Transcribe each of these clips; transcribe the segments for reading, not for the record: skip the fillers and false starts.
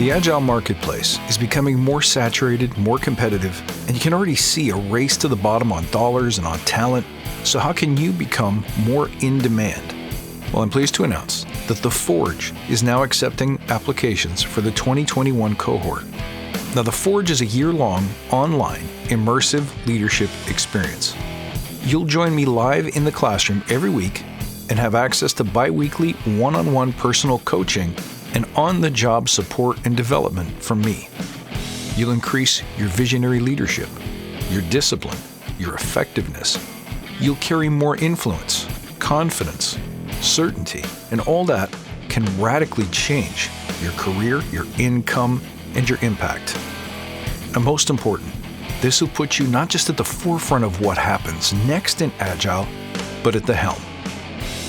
The Agile marketplace is becoming more saturated, more competitive, and you can already see a race to the bottom on dollars and on talent. So how can you become more in demand? Well, I'm pleased to announce that The Forge is now accepting applications for the 2021 cohort. Now, The Forge is a year-long, online, immersive leadership experience. You'll join me live in the classroom every week and have access to bi-weekly one-on-one personal coaching and on-the-job support and development from me. You'll increase your visionary leadership, your discipline, your effectiveness. You'll carry more influence, confidence, certainty, and all that can radically change your career, your income, and your impact. And most important, this will put you not just at the forefront of what happens next in Agile, but at the helm.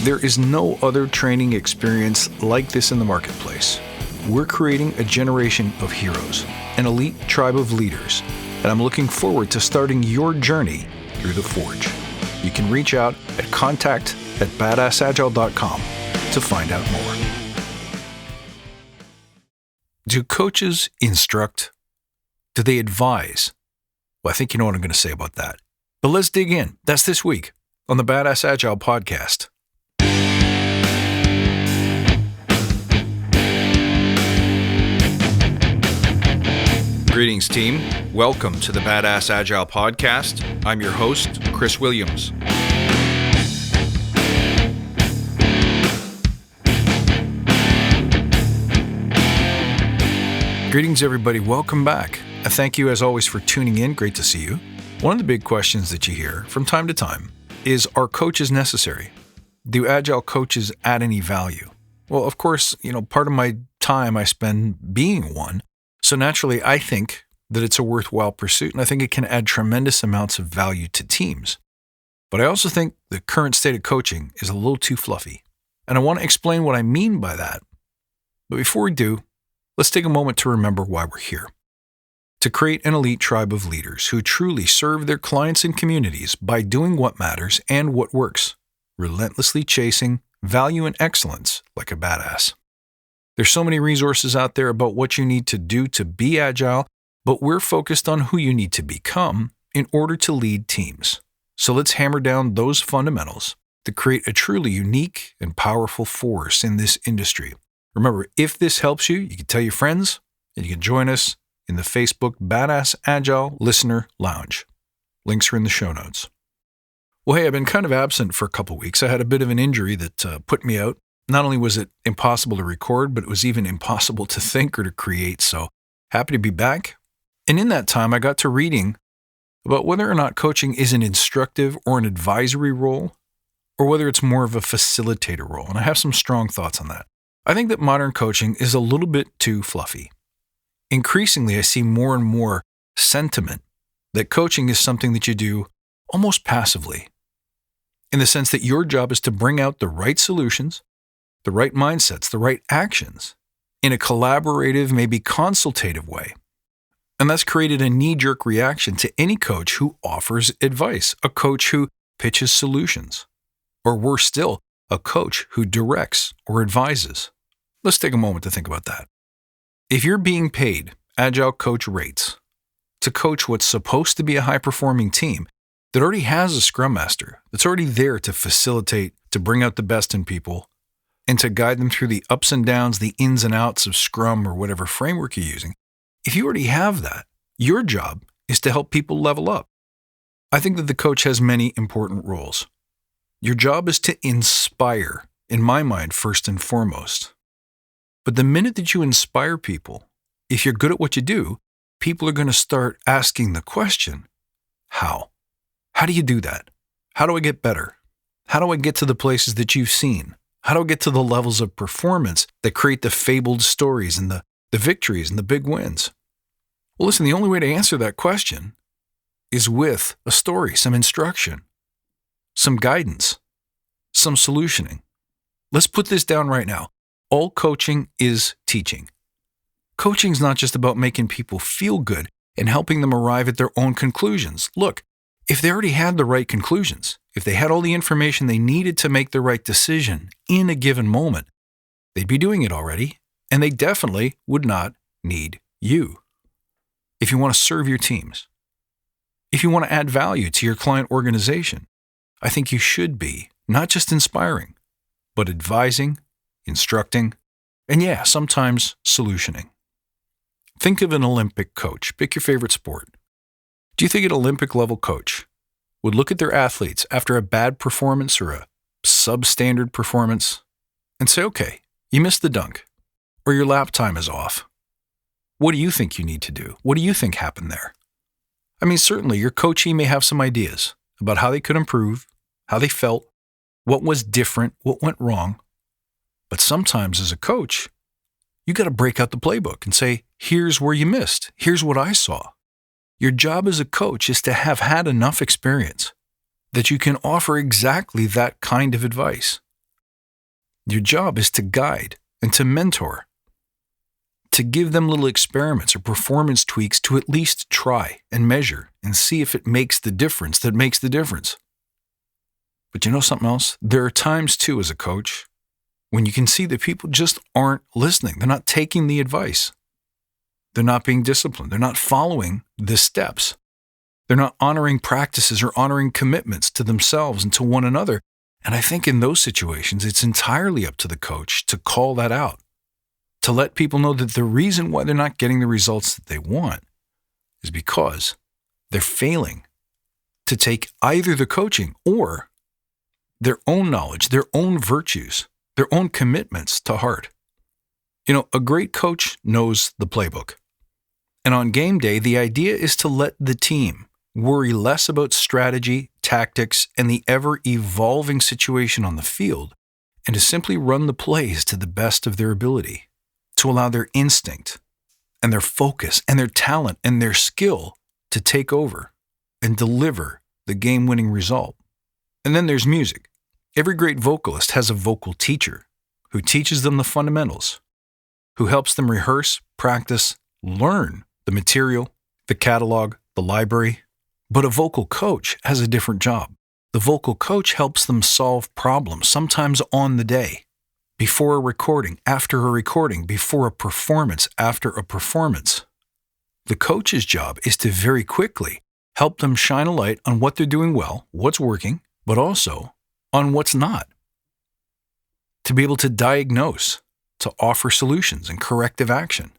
There is no other training experience like this in the marketplace. We're creating a generation of heroes, an elite tribe of leaders, and I'm looking forward to starting your journey through The Forge. You can reach out at contact@badassagile.com to find out more. Do coaches instruct? Do they advise? Well, I think you know what I'm going to say about that. But let's dig in. That's this week on the Badass Agile podcast. Greetings, team. Welcome to the Badass Agile podcast. I'm your host, Chris Williams. Greetings, everybody. Welcome back. I thank you, as always, for tuning in. Great to see you. One of the big questions that you hear from time to time is, are coaches necessary? Do Agile coaches add any value? Well, of course, part of my time I spend being one. So naturally, I think that it's a worthwhile pursuit, and I think it can add tremendous amounts of value to teams. But I also think the current state of coaching is a little too fluffy. And I want to explain what I mean by that. But before we do, let's take a moment to remember why we're here. To create an elite tribe of leaders who truly serve their clients and communities by doing what matters and what works, relentlessly chasing value and excellence like a badass. There's so many resources out there about what you need to do to be agile, but we're focused on who you need to become in order to lead teams. So let's hammer down those fundamentals to create a truly unique and powerful force in this industry. Remember, if this helps you, you can tell your friends, and you can join us in the Facebook Badass Agile Listener Lounge. Links are in the show notes. Well, hey, I've been kind of absent for a couple weeks. I had a bit of an injury that put me out. Not only was it impossible to record, but it was even impossible to think or to create. So happy to be back. And in that time, I got to reading about whether or not coaching is an instructive or an advisory role, or whether it's more of a facilitator role. And I have some strong thoughts on that. I think that modern coaching is a little bit too fluffy. Increasingly, I see more and more sentiment that coaching is something that you do almost passively, in the sense that your job is to bring out the right solutions, the right mindsets, the right actions in a collaborative, maybe consultative way. And that's created a knee-jerk reaction to any coach who offers advice, a coach who pitches solutions, or worse still, a coach who directs or advises. Let's take a moment to think about that. If you're being paid Agile coach rates to coach what's supposed to be a high-performing team that already has a Scrum Master, that's already there to facilitate, to bring out the best in people, and to guide them through the ups and downs, the ins and outs of Scrum or whatever framework you're using, if you already have that, your job is to help people level up. I think that the coach has many important roles. Your job is to inspire, in my mind, first and foremost. But the minute that you inspire people, if you're good at what you do, people are going to start asking the question, how? How do you do that? How do I get better? How do I get to the places that you've seen? How do I get to the levels of performance that create the fabled stories and the victories and the big wins? Well, listen, the only way to answer that question is with a story, some instruction, some guidance, some solutioning. Let's put this down right now. All coaching is teaching. Coaching is not just about making people feel good and helping them arrive at their own conclusions. Look, if they already had the right conclusions, if they had all the information they needed to make the right decision in a given moment, they'd be doing it already, and they definitely would not need you. If you want to serve your teams, if you want to add value to your client organization, I think you should be not just inspiring, but advising, instructing, and sometimes solutioning. Think of an Olympic coach. Pick your favorite sport. Do you think an Olympic level coach would look at their athletes after a bad performance or a substandard performance and say, okay, you missed the dunk, or your lap time is off? What do you think you need to do? What do you think happened there? I mean, certainly your coachee may have some ideas about how they could improve, how they felt, what was different, what went wrong. But sometimes as a coach, you got to break out the playbook and say, here's where you missed. Here's what I saw. Your job as a coach is to have had enough experience that you can offer exactly that kind of advice. Your job is to guide and to mentor, to give them little experiments or performance tweaks to at least try and measure and see if it makes the difference that makes the difference. But you know something else? There are times too as a coach when you can see that people just aren't listening. They're not taking the advice. They're not being disciplined. They're not following the steps. They're not honoring practices or honoring commitments to themselves and to one another. And I think in those situations, it's entirely up to the coach to call that out, to let people know that the reason why they're not getting the results that they want is because they're failing to take either the coaching or their own knowledge, their own virtues, their own commitments to heart. You know, a great coach knows the playbook. And on game day, the idea is to let the team worry less about strategy, tactics, and the ever-evolving situation on the field, and to simply run the plays to the best of their ability, to allow their instinct and their focus and their talent and their skill to take over and deliver the game-winning result. And then there's music. Every great vocalist has a vocal teacher who teaches them the fundamentals, who helps them rehearse, practice, learn the material, the catalog, the library. But a vocal coach has a different job. The vocal coach helps them solve problems, sometimes on the day, before a recording, after a recording, before a performance, after a performance. The coach's job is to very quickly help them shine a light on what they're doing well, what's working, but also on what's not. To be able to diagnose, to offer solutions and corrective action.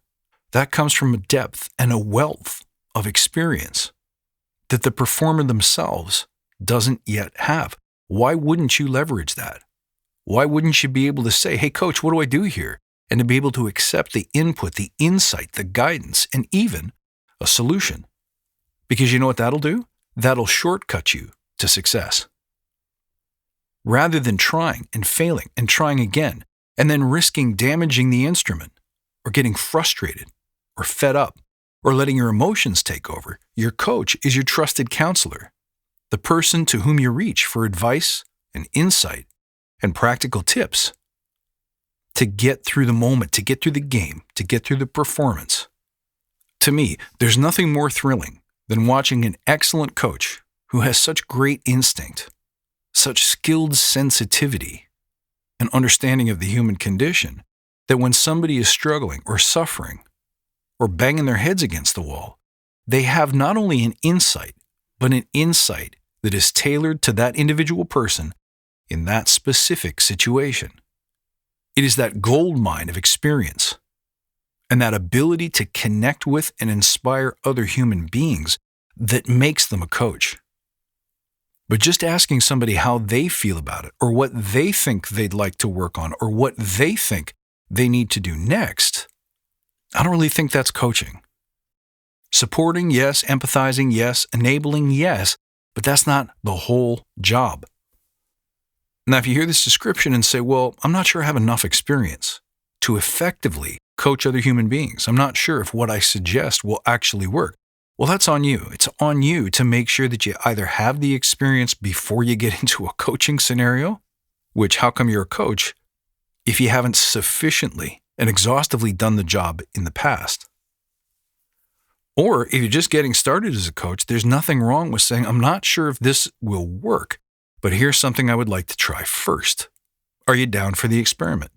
That comes from a depth and a wealth of experience that the performer themselves doesn't yet have. Why wouldn't you leverage that? Why wouldn't you be able to say, hey, coach, what do I do here? And to be able to accept the input, the insight, the guidance, and even a solution. Because you know what that'll do? That'll shortcut you to success. Rather than trying and failing and trying again, and then risking damaging the instrument, or getting frustrated, or fed up, or letting your emotions take over, your coach is your trusted counselor, the person to whom you reach for advice and insight and practical tips to get through the moment, to get through the game, to get through the performance. To me, there's nothing more thrilling than watching an excellent coach who has such great instinct, such skilled sensitivity and understanding of the human condition, that when somebody is struggling or suffering or banging their heads against the wall, they have not only an insight, but an insight that is tailored to that individual person in that specific situation. It is that gold mine of experience and that ability to connect with and inspire other human beings that makes them a coach. But just asking somebody how they feel about it, or what they think they'd like to work on, or what they think they need to do next, I don't really think that's coaching. Supporting, yes. Empathizing, yes. Enabling, yes. But that's not the whole job. Now, if you hear this description and say, well, I'm not sure I have enough experience to effectively coach other human beings. I'm not sure if what I suggest will actually work. Well, that's on you. It's on you to make sure that you either have the experience before you get into a coaching scenario, which how come you're a coach if you haven't sufficiently and exhaustively done the job in the past? Or if you're just getting started as a coach, there's nothing wrong with saying, I'm not sure if this will work, but here's something I would like to try first. Are you down for the experiment?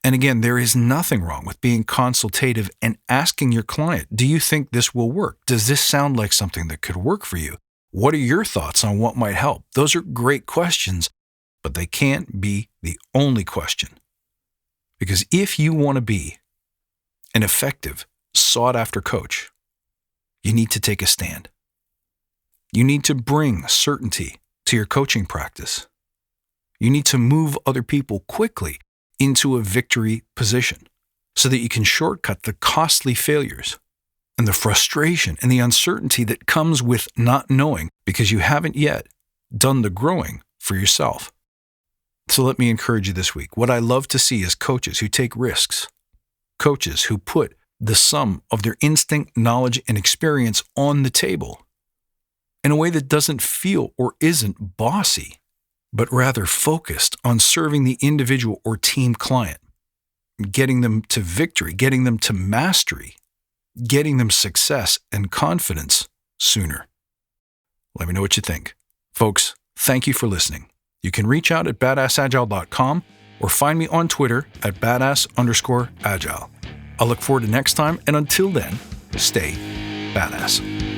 And again, there is nothing wrong with being consultative and asking your client, do you think this will work? Does this sound like something that could work for you? What are your thoughts on what might help? Those are great questions, but they can't be the only question. Because if you want to be an effective, sought-after coach, you need to take a stand. You need to bring certainty to your coaching practice. You need to move other people quickly into a victory position so that you can shortcut the costly failures and the frustration and the uncertainty that comes with not knowing because you haven't yet done the growing for yourself. So let me encourage you this week. What I love to see is coaches who take risks, coaches who put the sum of their instinct, knowledge, and experience on the table in a way that doesn't feel or isn't bossy, but rather focused on serving the individual or team client, getting them to victory, getting them to mastery, getting them success and confidence sooner. Let me know what you think. Folks, thank you for listening. You can reach out at badassagile.com or find me on Twitter at badass_agile. I'll look forward to next time, and until then, stay badass.